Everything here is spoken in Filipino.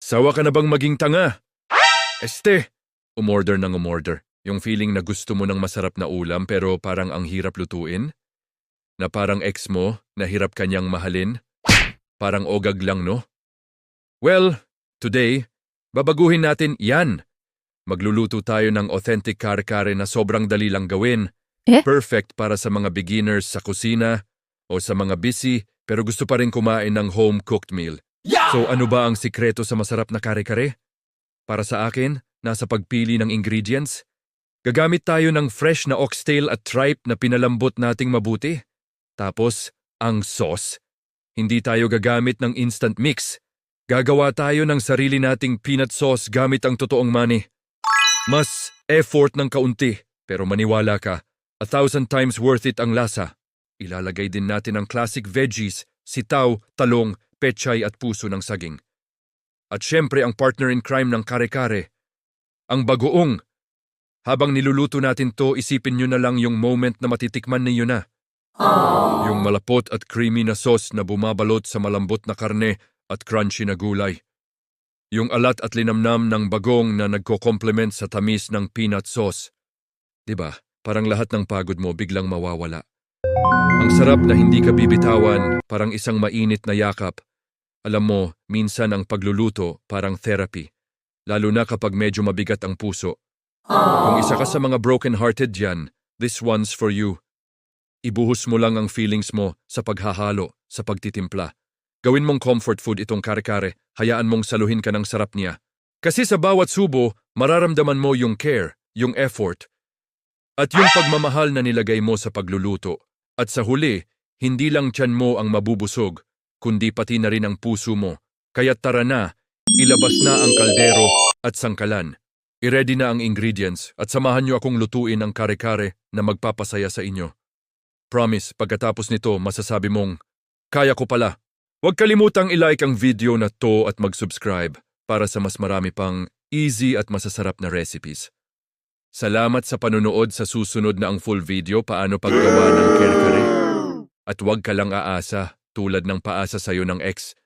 Sawa ka na bang maging tanga? Umorder ng umorder. Yung feeling na gusto mo ng masarap na ulam pero parang ang hirap lutuin? Na parang ex mo na hirap kanyang mahalin? Parang ogag lang, no? Well, today, babaguhin natin yan. Magluluto tayo ng authentic kare-kare na sobrang dali lang gawin. Perfect para sa mga beginners sa kusina o sa mga busy pero gusto pa rin kumain ng home-cooked meal. So ano ba ang sikreto sa masarap na kare-kare? Para sa akin, nasa pagpili ng ingredients. Gagamit tayo ng fresh na oxtail at tripe na pinalambot nating mabuti. Tapos, ang sauce. Hindi tayo gagamit ng instant mix. Gagawa tayo ng sarili nating peanut sauce gamit ang totoong money. Mas effort ng kaunti, pero maniwala ka, 1,000 times worth it ang lasa. Ilalagay din natin ang classic veggies, sitaw, talong, pechay at puso ng saging. At syempre ang partner in crime ng kare-kare, ang bagoong. Habang niluluto natin to, isipin nyo na lang yung moment na matitikman ninyo na. Yung malapot at creamy na sauce na bumabalot sa malambot na karne at crunchy na gulay. Yung alat at linamnam ng bagong na nagko-complement sa tamis ng peanut sauce. Diba, parang lahat ng pagod mo biglang mawawala. Ang sarap na hindi ka bibitawan, parang isang mainit na yakap. Alam mo, minsan ang pagluluto parang therapy. Lalo na kapag medyo mabigat ang puso. Kung isa ka sa mga broken-hearted dyan, this one's for you. Ibuhos mo lang ang feelings mo sa paghahalo, sa pagtitimpla. Gawin mong comfort food itong kare-kare, hayaan mong saluhin ka ng sarap niya. Kasi sa bawat subo, mararamdaman mo yung care, yung effort, at yung pagmamahal na nilagay mo sa pagluluto. At sa huli, hindi lang tiyan mo ang mabubusog, kundi pati na rin ang puso mo. Kaya tara na, ilabas na ang kaldero at sangkalan. I-ready na ang ingredients at samahan niyo akong lutuin ang kare-kare na magpapasaya sa inyo. Promise, pagkatapos nito masasabi mong, kaya ko pala. Huwag kalimutang i-like ang video na to at mag-subscribe para sa mas marami pang easy at masasarap na recipes. Salamat sa panunood. Sa susunod na ang full video paano paggawa ng kare-kare. At huwag ka lang aasa tulad ng paasa sa'yo ng ex.